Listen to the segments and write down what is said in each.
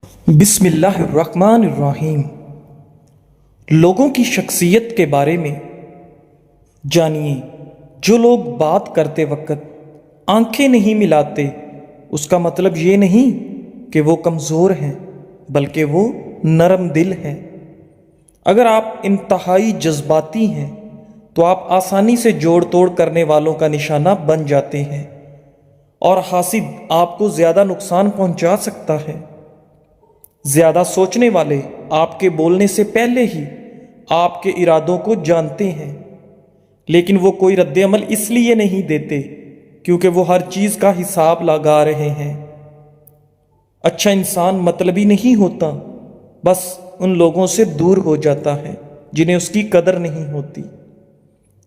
بسم اللہ الرحمن الرحیم۔ لوگوں کی شخصیت کے بارے میں جانیے۔ جو لوگ بات کرتے وقت آنکھیں نہیں ملاتے، اس کا مطلب یہ نہیں کہ وہ کمزور ہیں، بلکہ وہ نرم دل ہیں۔ اگر آپ انتہائی جذباتی ہیں تو آپ آسانی سے جوڑ توڑ کرنے والوں کا نشانہ بن جاتے ہیں، اور حاسد آپ کو زیادہ نقصان پہنچا سکتا ہے۔ زیادہ سوچنے والے آپ کے بولنے سے پہلے ہی آپ کے ارادوں کو جانتے ہیں، لیکن وہ کوئی رد عمل اس لیے نہیں دیتے کیونکہ وہ ہر چیز کا حساب لگا رہے ہیں۔ اچھا انسان مطلبی نہیں ہوتا، بس ان لوگوں سے دور ہو جاتا ہے جنہیں اس کی قدر نہیں ہوتی۔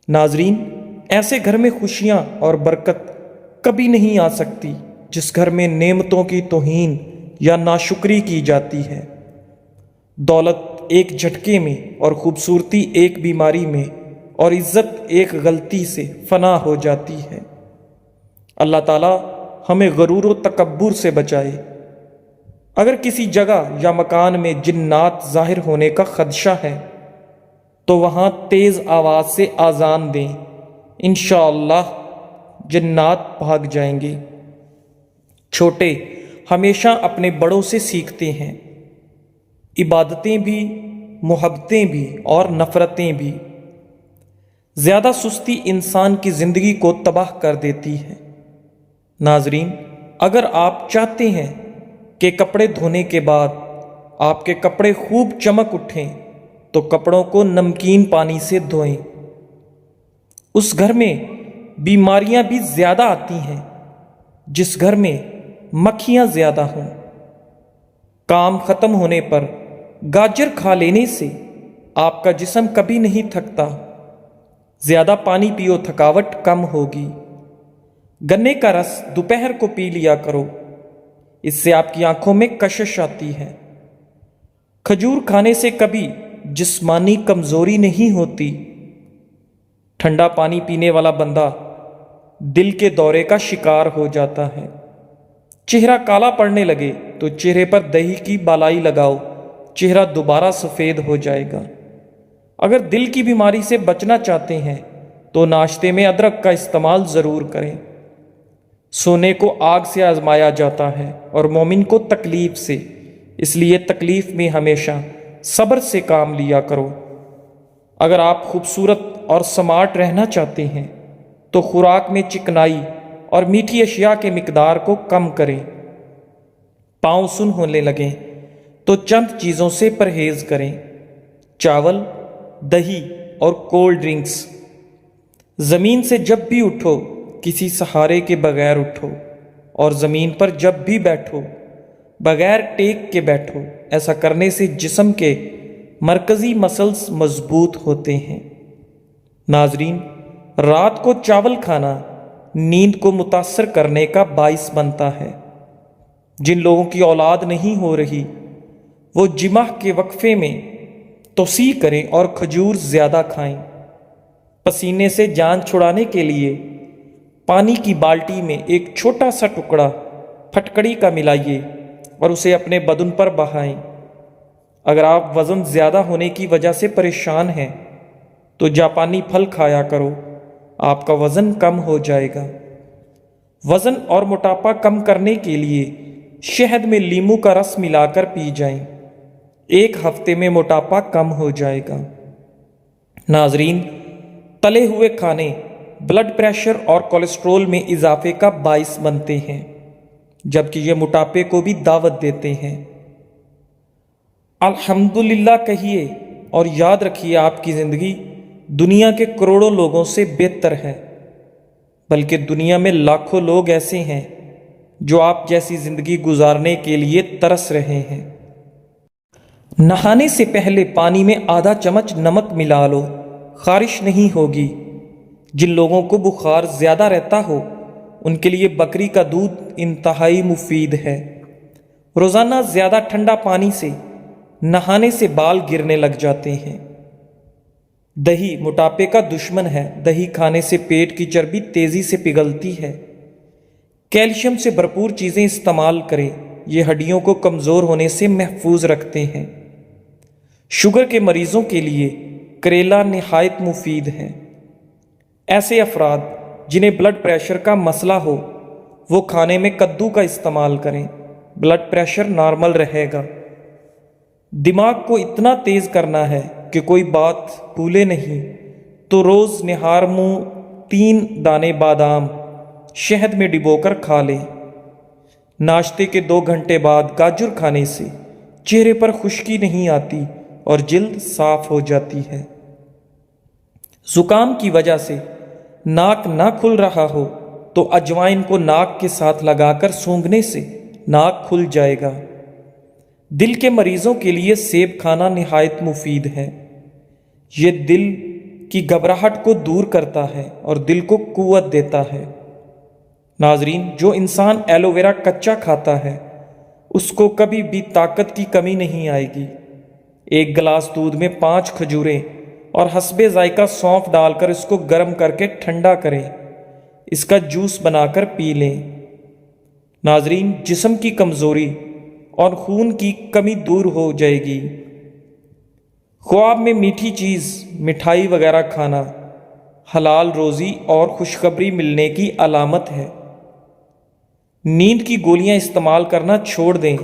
ناظرین، ایسے گھر میں خوشیاں اور برکت کبھی نہیں آ سکتی جس گھر میں نعمتوں کی توہین یا ناشکری کی جاتی ہے۔ دولت ایک جھٹکے میں، اور خوبصورتی ایک بیماری میں، اور عزت ایک غلطی سے فنا ہو جاتی ہے۔ اللہ تعالیٰ ہمیں غرور و تکبر سے بچائے۔ اگر کسی جگہ یا مکان میں جنات ظاہر ہونے کا خدشہ ہے تو وہاں تیز آواز سے اذان دیں، انشاءاللہ جنات بھاگ جائیں گے۔ چھوٹے ہمیشہ اپنے بڑوں سے سیکھتے ہیں، عبادتیں بھی، محبتیں بھی، اور نفرتیں بھی۔ زیادہ سستی انسان کی زندگی کو تباہ کر دیتی ہے۔ ناظرین، اگر آپ چاہتے ہیں کہ کپڑے دھونے کے بعد آپ کے کپڑے خوب چمک اٹھیں تو کپڑوں کو نمکین پانی سے دھوئیں۔ اس گھر میں بیماریاں بھی زیادہ آتی ہیں جس گھر میں مکھیاں زیادہ ہوں۔ کام ختم ہونے پر گاجر کھا لینے سے آپ کا جسم کبھی نہیں تھکتا۔ زیادہ پانی پیو، تھکاوٹ کم ہوگی۔ گنے کا رس دوپہر کو پی لیا کرو، اس سے آپ کی آنکھوں میں کشش آتی ہے۔ کھجور کھانے سے کبھی جسمانی کمزوری نہیں ہوتی۔ ٹھنڈا پانی پینے والا بندہ دل کے دورے کا شکار ہو جاتا ہے۔ چہرہ کالا پڑنے لگے تو چہرے پر دہی کی بالائی لگاؤ، چہرہ دوبارہ سفید ہو جائے گا۔ اگر دل کی بیماری سے بچنا چاہتے ہیں تو ناشتے میں ادرک کا استعمال ضرور کریں۔ سونے کو آگ سے آزمایا جاتا ہے اور مومن کو تکلیف سے، اس لیے تکلیف میں ہمیشہ صبر سے کام لیا کرو۔ اگر آپ خوبصورت اور سمارٹ رہنا چاہتے ہیں تو خوراک میں چکنائی اور میٹھی اشیاء کے مقدار کو کم کریں۔ پاؤں سن ہونے لگیں تو چند چیزوں سے پرہیز کریں: چاول، دہی اور کولڈ ڈرنکس۔ زمین سے جب بھی اٹھو کسی سہارے کے بغیر اٹھو، اور زمین پر جب بھی بیٹھو بغیر ٹیک کے بیٹھو۔ ایسا کرنے سے جسم کے مرکزی مسلز مضبوط ہوتے ہیں۔ ناظرین، رات کو چاول کھانا نیند کو متاثر کرنے کا باعث بنتا ہے۔ جن لوگوں کی اولاد نہیں ہو رہی وہ جمعہ کے وقفے میں توسیع کریں اور کھجور زیادہ کھائیں۔ پسینے سے جان چھڑانے کے لیے پانی کی بالٹی میں ایک چھوٹا سا ٹکڑا پھٹکڑی کا ملائیے اور اسے اپنے بدن پر بہائیں۔ اگر آپ وزن زیادہ ہونے کی وجہ سے پریشان ہیں تو جاپانی پھل کھایا کرو، آپ کا وزن کم ہو جائے گا۔ وزن اور موٹاپا کم کرنے کے لیے شہد میں لیموں کا رس ملا کر پی جائیں، ایک ہفتے میں موٹاپا کم ہو جائے گا۔ ناظرین، تلے ہوئے کھانے بلڈ پریشر اور کولیسٹرول میں اضافے کا باعث بنتے ہیں، جبکہ یہ موٹاپے کو بھی دعوت دیتے ہیں۔ الحمدللہ کہیے اور یاد رکھیے، آپ کی زندگی دنیا کے کروڑوں لوگوں سے بہتر ہے، بلکہ دنیا میں لاکھوں لوگ ایسے ہیں جو آپ جیسی زندگی گزارنے کے لیے ترس رہے ہیں۔ نہانے سے پہلے پانی میں آدھا چمچ نمک ملا لو، خارش نہیں ہوگی۔ جن لوگوں کو بخار زیادہ رہتا ہو ان کے لیے بکری کا دودھ انتہائی مفید ہے۔ روزانہ زیادہ ٹھنڈا پانی سے نہانے سے بال گرنے لگ جاتے ہیں۔ دہی موٹاپے کا دشمن ہے، دہی کھانے سے پیٹ کی چربی تیزی سے پگھلتی ہے۔ کیلشیم سے بھرپور چیزیں استعمال کریں، یہ ہڈیوں کو کمزور ہونے سے محفوظ رکھتے ہیں۔ شوگر کے مریضوں کے لیے کریلا نہایت مفید ہے۔ ایسے افراد جنہیں بلڈ پریشر کا مسئلہ ہو وہ کھانے میں کدو کا استعمال کریں، بلڈ پریشر نارمل رہے گا۔ دماغ کو اتنا تیز کرنا ہے کہ کوئی بات بھولے نہیں تو روز نہار منہ 3 دانے بادام شہد میں ڈبو کر کھا لیں۔ ناشتے کے 2 گھنٹے بعد گاجر کھانے سے چہرے پر خشکی نہیں آتی اور جلد صاف ہو جاتی ہے۔ زکام کی وجہ سے ناک نہ کھل رہا ہو تو اجوائن کو ناک کے ساتھ لگا کر سونگھنے سے ناک کھل جائے گا۔ دل کے مریضوں کے لیے سیب کھانا نہایت مفید ہے۔ یہ دل کی گھبراہٹ کو دور کرتا ہے اور دل کو قوت دیتا ہے۔ ناظرین، جو انسان ایلو ویرا کچا کھاتا ہے اس کو کبھی بھی طاقت کی کمی نہیں آئے گی۔ 1 گلاس دودھ میں 5 کھجوریں اور حسب ذائقہ سونف ڈال کر اس کو گرم کر کے ٹھنڈا کریں، اس کا جوس بنا کر پی لیں۔ ناظرین، جسم کی کمزوری اور خون کی کمی دور ہو جائے گی۔ خواب میں میٹھی چیز، مٹھائی وغیرہ کھانا حلال روزی اور خوشخبری ملنے کی علامت ہے۔ نیند کی گولیاں استعمال کرنا چھوڑ دیں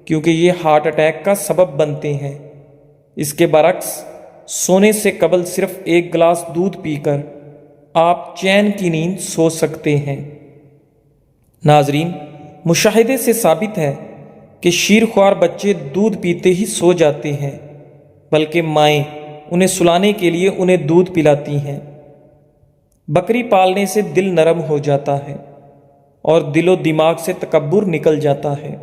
کیونکہ یہ ہارٹ اٹیک کا سبب بنتے ہیں۔ اس کے برعکس سونے سے قبل صرف 1 گلاس دودھ پی کر آپ چین کی نیند سو سکتے ہیں۔ ناظرین، مشاہدے سے ثابت ہے کہ شیرخوار بچے دودھ پیتے ہی سو جاتے ہیں، بلکہ مائیں انہیں سلانے کے لیے انہیں دودھ پلاتی ہیں۔ بکری پالنے سے دل نرم ہو جاتا ہے اور دل و دماغ سے تکبر نکل جاتا ہے۔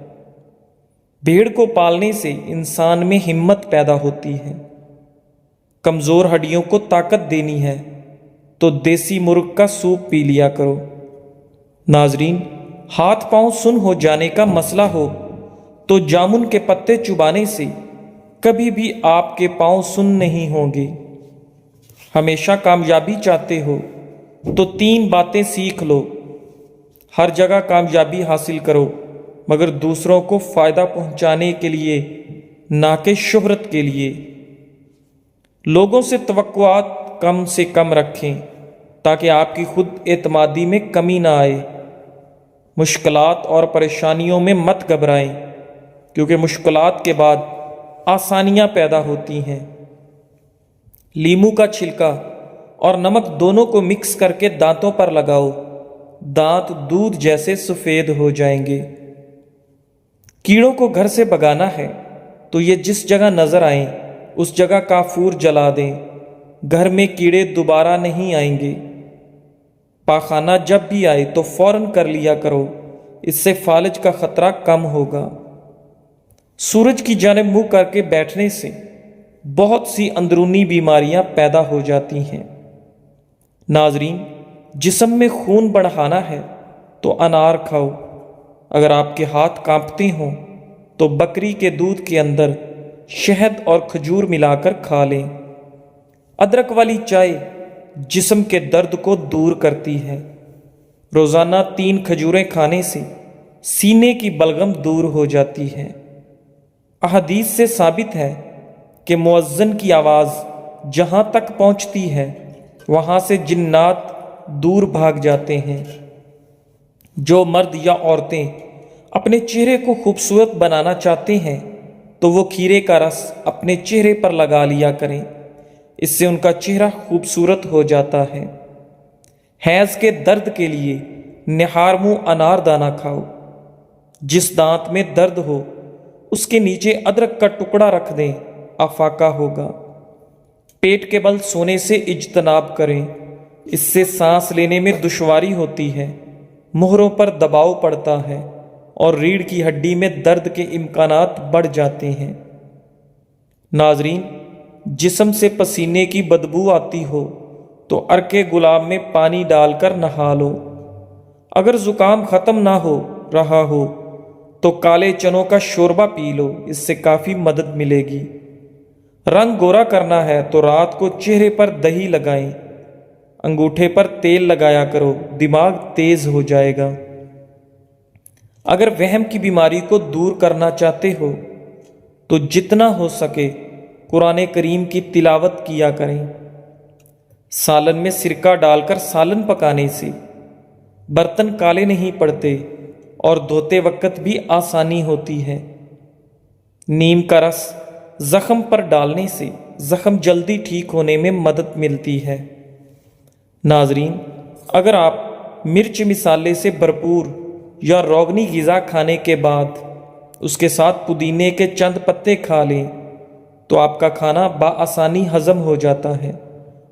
بھیڑ کو پالنے سے انسان میں ہمت پیدا ہوتی ہے۔ کمزور ہڈیوں کو طاقت دینی ہے تو دیسی مرغ کا سوپ پی لیا کرو۔ ناظرین، ہاتھ پاؤں سن ہو جانے کا مسئلہ ہو تو جامن کے پتے چبانے سے کبھی بھی آپ کے پاؤں سن نہیں ہوں گے۔ ہمیشہ کامیابی چاہتے ہو تو 3 باتیں سیکھ لو۔ ہر جگہ کامیابی حاصل کرو مگر دوسروں کو فائدہ پہنچانے کے لیے، نہ کہ شہرت کے لیے۔ لوگوں سے توقعات کم سے کم رکھیں تاکہ آپ کی خود اعتمادی میں کمی نہ آئے۔ مشکلات اور پریشانیوں میں مت گھبرائیں کیونکہ مشکلات کے بعد آسانیاں پیدا ہوتی ہیں۔ لیموں کا چھلکا اور نمک دونوں کو مکس کر کے دانتوں پر لگاؤ، دانت دودھ جیسے سفید ہو جائیں گے۔ کیڑوں کو گھر سے بھگانا ہے تو یہ جس جگہ نظر آئیں اس جگہ کافور جلا دیں، گھر میں کیڑے دوبارہ نہیں آئیں گے۔ پاخانہ جب بھی آئے تو فوراً کر لیا کرو، اس سے فالج کا خطرہ کم ہوگا۔ سورج کی جانب منہ کر کے بیٹھنے سے بہت سی اندرونی بیماریاں پیدا ہو جاتی ہیں۔ ناظرین، جسم میں خون بڑھانا ہے تو انار کھاؤ۔ اگر آپ کے ہاتھ کانپتے ہوں تو بکری کے دودھ کے اندر شہد اور کھجور ملا کر کھا لیں۔ ادرک والی چائے جسم کے درد کو دور کرتی ہے۔ روزانہ 3 کھجوریں کھانے سے سینے کی بلغم دور ہو جاتی ہے۔ احادیث سے ثابت ہے کہ مؤذن کی آواز جہاں تک پہنچتی ہے وہاں سے جنات دور بھاگ جاتے ہیں۔ جو مرد یا عورتیں اپنے چہرے کو خوبصورت بنانا چاہتے ہیں تو وہ کھیرے کا رس اپنے چہرے پر لگا لیا کریں، اس سے ان کا چہرہ خوبصورت ہو جاتا ہے۔ حیض کے درد کے لیے نہار منہ انار دانہ کھاؤ۔ جس دانت میں درد ہو اس کے نیچے ادرک کا ٹکڑا رکھ دیں، افاقہ ہوگا۔ پیٹ کے بل سونے سے اجتناب کریں، اس سے سانس لینے میں دشواری ہوتی ہے، مہروں پر دباؤ پڑتا ہے اور ریڑھ کی ہڈی میں درد کے امکانات بڑھ جاتے ہیں۔ ناظرین، جسم سے پسینے کی بدبو آتی ہو تو عرق گلاب میں پانی ڈال کر نہا لو۔ اگر زکام ختم نہ ہو رہا ہو تو کالے چنوں کا شوربہ پی لو، اس سے کافی مدد ملے گی۔ رنگ گورا کرنا ہے تو رات کو چہرے پر دہی لگائیں، انگوٹھے پر تیل لگایا کرو، دماغ تیز ہو جائے گا۔ اگر وہم کی بیماری کو دور کرنا چاہتے ہو تو جتنا ہو سکے قرآن کریم کی تلاوت کیا کریں۔ سالن میں سرکہ ڈال کر سالن پکانے سے برتن کالے نہیں پڑتے اور دھوتے وقت بھی آسانی ہوتی ہے۔ نیم کا رس زخم پر ڈالنے سے زخم جلدی ٹھیک ہونے میں مدد ملتی ہے۔ ناظرین، اگر آپ مرچ مسالے سے بھرپور یا روغنی غذا کھانے کے بعد اس کے ساتھ پودینے کے چند پتے کھا لیں تو آپ کا کھانا بآسانی ہضم ہو جاتا ہے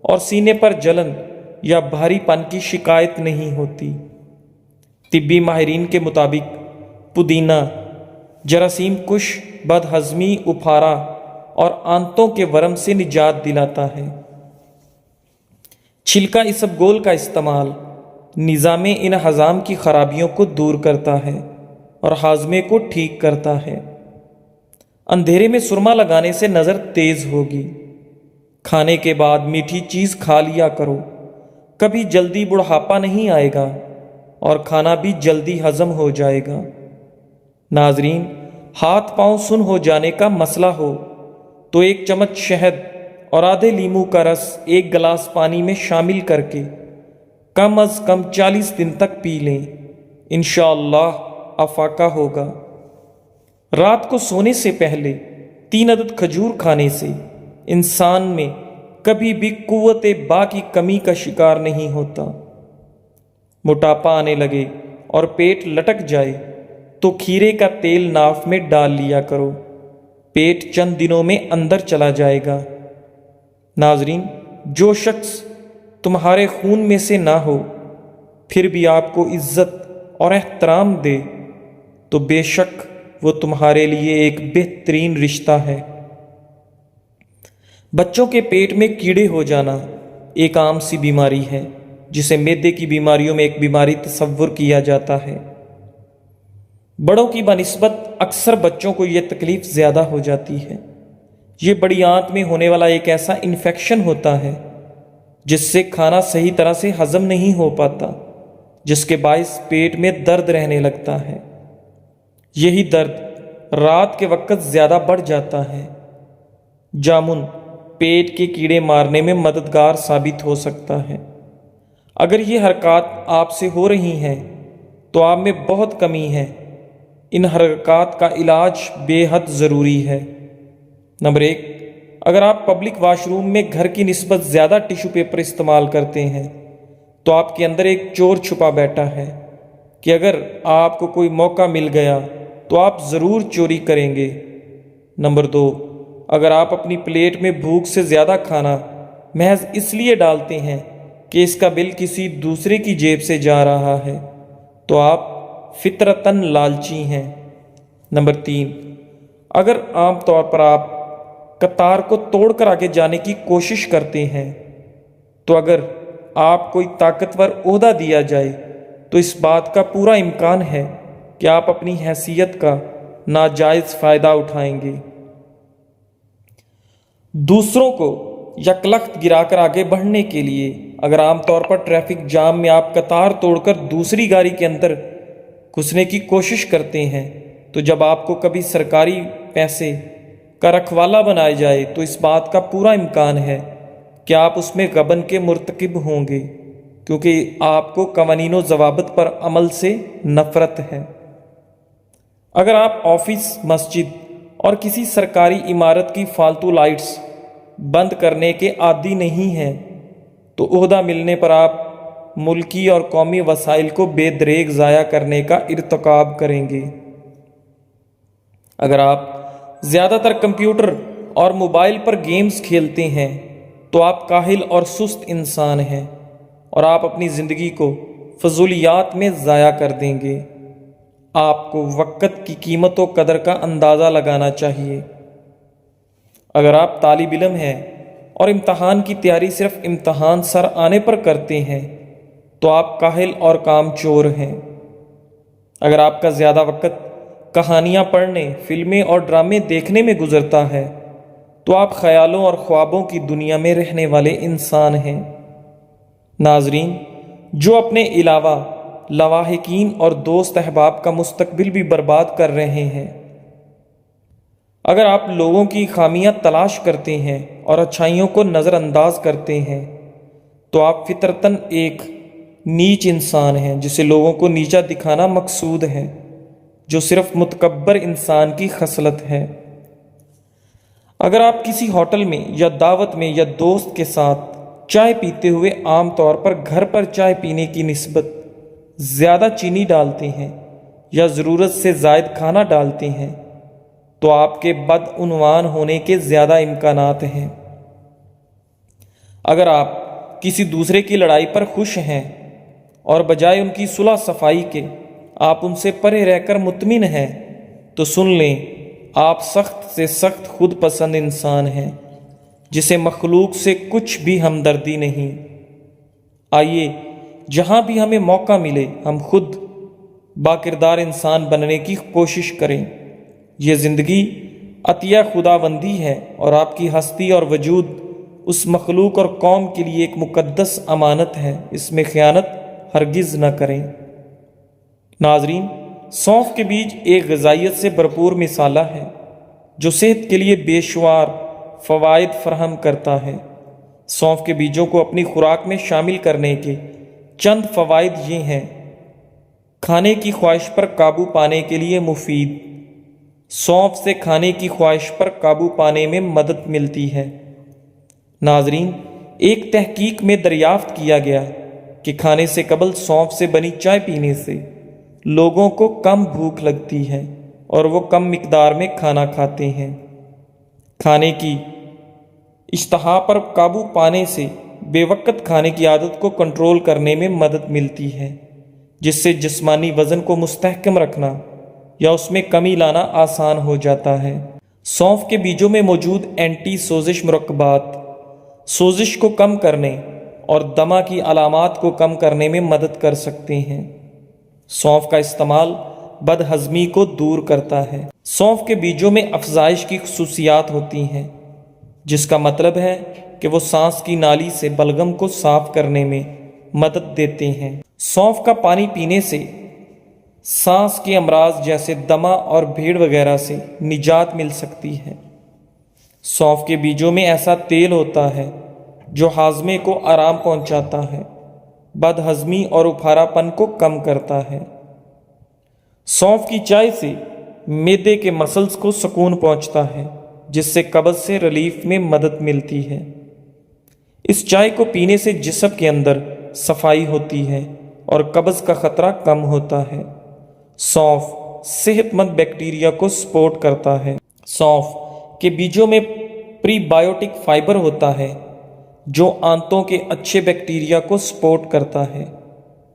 اور سینے پر جلن یا بھاری پن کی شکایت نہیں ہوتی۔ طبی ماہرین کے مطابق پودینہ جراثیم کش، بد ہضمی، اپھارا اور آنتوں کے ورم سے نجات دلاتا ہے۔ چھلکا اسبگول کا استعمال نظام انہضام کی خرابیوں کو دور کرتا ہے اور ہاضمے کو ٹھیک کرتا ہے۔ اندھیرے میں سرما لگانے سے نظر تیز ہوگی۔ کھانے کے بعد میٹھی چیز کھا لیا کرو، کبھی جلدی بڑھاپا نہیں آئے گا اور کھانا بھی جلدی ہضم ہو جائے گا۔ ناظرین، ہاتھ پاؤں سن ہو جانے کا مسئلہ ہو تو 1 چمچ شہد اور آدھے لیموں کا رس 1 گلاس پانی میں شامل کر کے کم از کم 40 دن تک پی لیں، انشاءاللہ افاقہ ہوگا۔ رات کو سونے سے پہلے 3 عدد کھجور کھانے سے انسان میں کبھی بھی قوت با کی کمی کا شکار نہیں ہوتا۔ موٹاپا آنے لگے اور پیٹ لٹک جائے تو کھیرے کا تیل ناف میں ڈال لیا کرو، پیٹ چند دنوں میں اندر چلا جائے گا۔ ناظرین، جو شخص تمہارے خون میں سے نہ ہو پھر بھی آپ کو عزت اور احترام دے تو بے شک وہ تمہارے لیے ایک بہترین رشتہ ہے۔ بچوں کے پیٹ میں کیڑے ہو جانا ایک عام سی بیماری ہے جسے معدے کی بیماریوں میں ایک بیماری تصور کیا جاتا ہے۔ بڑوں کی بنسبت اکثر بچوں کو یہ تکلیف زیادہ ہو جاتی ہے۔ یہ بڑی آنت میں ہونے والا ایک ایسا انفیکشن ہوتا ہے جس سے کھانا صحیح طرح سے ہضم نہیں ہو پاتا، جس کے باعث پیٹ میں درد رہنے لگتا ہے۔ یہی درد رات کے وقت زیادہ بڑھ جاتا ہے۔ جامن پیٹ کے کیڑے مارنے میں مددگار ثابت ہو سکتا ہے۔ اگر یہ حرکات آپ سے ہو رہی ہیں تو آپ میں بہت کمی ہے۔ ان حرکات کا علاج بے حد ضروری ہے۔ نمبر 1، اگر آپ پبلک واش روم میں گھر کی نسبت زیادہ ٹیشو پیپر استعمال کرتے ہیں تو آپ کے اندر ایک چور چھپا بیٹھا ہے کہ اگر آپ کو کوئی موقع مل گیا تو آپ ضرور چوری کریں گے۔ نمبر 2، اگر آپ اپنی پلیٹ میں بھوک سے زیادہ کھانا محض اس لیے ڈالتے ہیں کہ اس کا بل کسی دوسرے کی جیب سے جا رہا ہے تو آپ فطرتاً لالچی ہیں۔ نمبر 3، اگر عام طور پر آپ قطار کو توڑ کر آگے جانے کی کوشش کرتے ہیں تو اگر آپ کوئی طاقتور عہدہ دیا جائے تو اس بات کا پورا امکان ہے کہ آپ اپنی حیثیت کا ناجائز فائدہ اٹھائیں گے۔ دوسروں کو یکلخت گرا کر آگے بڑھنے کے لیے اگر عام طور پر ٹریفک جام میں آپ قطار توڑ کر دوسری گاڑی کے اندر گھسنے کی کوشش کرتے ہیں تو جب آپ کو کبھی سرکاری پیسے کا رکھوالا بنایا جائے تو اس بات کا پورا امکان ہے کہ آپ اس میں غبن کے مرتکب ہوں گے، کیونکہ آپ کو قوانین و ضوابط پر عمل سے نفرت ہے۔ اگر آپ آفس، مسجد اور کسی سرکاری عمارت کی فالتو لائٹس بند کرنے کے عادی نہیں ہیں تو عہدہ ملنے پر آپ ملکی اور قومی وسائل کو بے دریغ ضائع کرنے کا ارتکاب کریں گے۔ اگر آپ زیادہ تر کمپیوٹر اور موبائل پر گیمز کھیلتے ہیں تو آپ کاہل اور سست انسان ہیں اور آپ اپنی زندگی کو فضولیات میں ضائع کر دیں گے۔ آپ کو وقت کی قیمت و قدر کا اندازہ لگانا چاہیے۔ اگر آپ طالب علم ہیں اور امتحان کی تیاری صرف امتحان سر آنے پر کرتے ہیں تو آپ کاہل اور کام چور ہیں۔ اگر آپ کا زیادہ وقت کہانیاں پڑھنے، فلمیں اور ڈرامے دیکھنے میں گزرتا ہے تو آپ خیالوں اور خوابوں کی دنیا میں رہنے والے انسان ہیں۔ ناظرین، جو اپنے علاوہ لواحقین اور دوست احباب کا مستقبل بھی برباد کر رہے ہیں۔ اگر آپ لوگوں کی خامیاں تلاش کرتے ہیں اور اچھائیوں کو نظر انداز کرتے ہیں تو آپ فطرتاً ایک نیچ انسان ہیں جسے لوگوں کو نیچا دکھانا مقصود ہے، جو صرف متکبر انسان کی خصلت ہے۔ اگر آپ کسی ہوٹل میں یا دعوت میں یا دوست کے ساتھ چائے پیتے ہوئے عام طور پر گھر پر چائے پینے کی نسبت زیادہ چینی ڈالتے ہیں یا ضرورت سے زائد کھانا ڈالتے ہیں تو آپ کے بدعنوان ہونے کے زیادہ امکانات ہیں۔ اگر آپ کسی دوسرے کی لڑائی پر خوش ہیں اور بجائے ان کی صلح صفائی کے آپ ان سے پرے رہ کر مطمئن ہیں تو سن لیں، آپ سخت سے سخت خود پسند انسان ہیں جسے مخلوق سے کچھ بھی ہمدردی نہیں۔ آئیے جہاں بھی ہمیں موقع ملے ہم خود باکردار انسان بننے کی کوشش کریں۔ یہ زندگی عطیہ خداوندی ہے اور آپ کی ہستی اور وجود اس مخلوق اور قوم کے لیے ایک مقدس امانت ہے، اس میں خیانت ہرگز نہ کریں۔ ناظرین، سونف کے بیج ایک غذائیت سے بھرپور مسالہ ہے جو صحت کے لیے بے شمار فوائد فراہم کرتا ہے۔ سونف کے بیجوں کو اپنی خوراک میں شامل کرنے کے چند فوائد یہ ہیں: کھانے کی خواہش پر قابو پانے کے لیے مفید۔ سونف سے کھانے کی خواہش پر قابو پانے میں مدد ملتی ہے۔ ناظرین، ایک تحقیق میں دریافت کیا گیا کہ کھانے سے قبل سونف سے بنی چائے پینے سے لوگوں کو کم بھوک لگتی ہے اور وہ کم مقدار میں کھانا کھاتے ہیں۔ کھانے کی اشتہا پر قابو پانے سے بے وقت کھانے کی عادت کو کنٹرول کرنے میں مدد ملتی ہے، جس سے جسمانی وزن کو مستحکم رکھنا یا اس میں کمی لانا آسان ہو جاتا ہے۔ سونف کے بیجوں میں موجود اینٹی سوزش مرکبات سوزش کو کم کرنے اور دمہ کی علامات کو کم کرنے میں مدد کر سکتے ہیں۔ سونف کا استعمال بد ہضمی کو دور کرتا ہے۔ سونف کے بیجوں میں افزائش کی خصوصیات ہوتی ہیں، جس کا مطلب ہے کہ وہ سانس کی نالی سے بلغم کو صاف کرنے میں مدد دیتے ہیں۔ سونف کا پانی پینے سے سانس کے امراض جیسے دمہ اور بھیڑ وغیرہ سے نجات مل سکتی ہے۔ سونف کے بیجوں میں ایسا تیل ہوتا ہے جو ہاضمے کو آرام پہنچاتا ہے، بد ہضمی اور اپھارا پن کو کم کرتا ہے۔ سونف کی چائے سے معدے کے مسلز کو سکون پہنچتا ہے، جس سے قبض سے ریلیف میں مدد ملتی ہے۔ اس چائے کو پینے سے جسم کے اندر صفائی ہوتی ہے اور قبض کا خطرہ کم ہوتا ہے۔ سونف صحت مند بیکٹیریا کو سپورٹ کرتا ہے۔ سونف کے بیجوں میں پری بائیوٹک فائبر ہوتا ہے جو آنتوں کے اچھے بیکٹیریا کو سپورٹ کرتا ہے،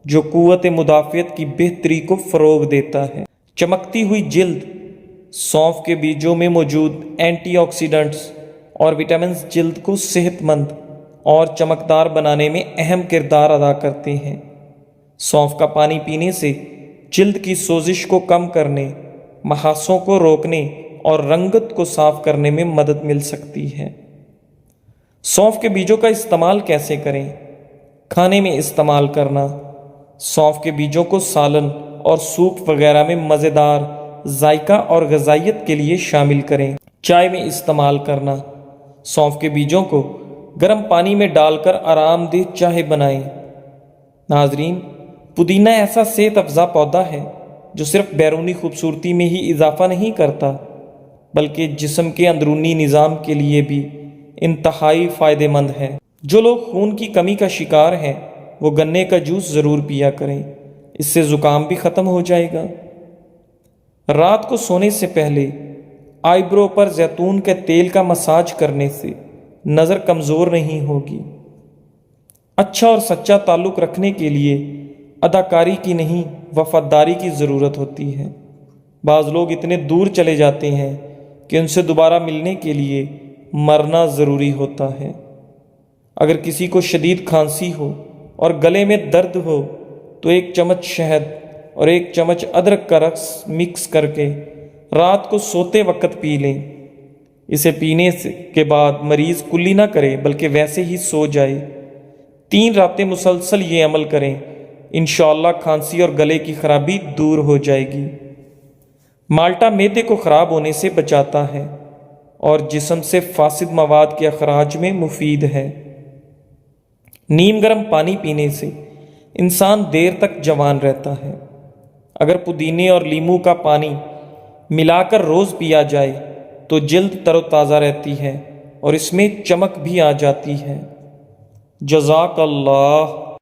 جو قوت مدافعت کی بہتری کو فروغ دیتا ہے۔ چمکتی ہوئی جلد۔ سونف کے بیجوں میں موجود اینٹی آکسیڈنٹس اور وٹامنز جلد کو صحت مند اور چمکدار بنانے میں اہم کردار ادا کرتے ہیں۔ سونف کا پانی پینے سے جلد کی سوزش کو کم کرنے، محاسوں کو روکنے اور رنگت کو صاف کرنے میں مدد مل سکتی ہے۔ سونف کے بیجوں کا استعمال کیسے کریں؟ کھانے میں استعمال کرنا۔ سونف کے بیجوں کو سالن اور سوپ وغیرہ میں مزیدار ذائقہ اور غذائیت کے لیے شامل کریں۔ چائے میں استعمال کرنا۔ سونف کے بیجوں کو گرم پانی میں ڈال کر آرام دہ چائے بنائیں۔ ناظرین، پودینہ ایسا صحت افزا پودا ہے جو صرف بیرونی خوبصورتی میں ہی اضافہ نہیں کرتا بلکہ جسم کے اندرونی نظام کے لیے بھی انتہائی فائدہ مند ہے۔ جو لوگ خون کی کمی کا شکار ہیں وہ گنے کا جوس ضرور پیا کریں، اس سے زکام بھی ختم ہو جائے گا۔ رات کو سونے سے پہلے آئی برو پر زیتون کے تیل کا مساج کرنے سے نظر کمزور نہیں ہوگی۔ اچھا اور سچا تعلق رکھنے کے لیے اداکاری کی نہیں، وفاداری کی ضرورت ہوتی ہے۔ بعض لوگ اتنے دور چلے جاتے ہیں کہ ان سے دوبارہ ملنے کے لیے مرنا ضروری ہوتا ہے۔ اگر کسی کو شدید کھانسی ہو اور گلے میں درد ہو تو 1 چمچ شہد اور 1 چمچ ادرک کا رس مکس کر کے رات کو سوتے وقت پی لیں۔ اسے پینے کے بعد مریض کلی نہ کرے بلکہ ویسے ہی سو جائے۔ 3 راتیں مسلسل یہ عمل کریں، انشاءاللہ کھانسی اور گلے کی خرابی دور ہو جائے گی۔ مالٹا معدے کو خراب ہونے سے بچاتا ہے اور جسم سے فاسد مواد کے اخراج میں مفید ہے۔ نیم گرم پانی پینے سے انسان دیر تک جوان رہتا ہے۔ اگر پودینے اور لیموں کا پانی ملا کر روز پیا جائے تو جلد تر و تازہ رہتی ہے اور اس میں چمک بھی آ جاتی ہے۔ جزاک اللہ۔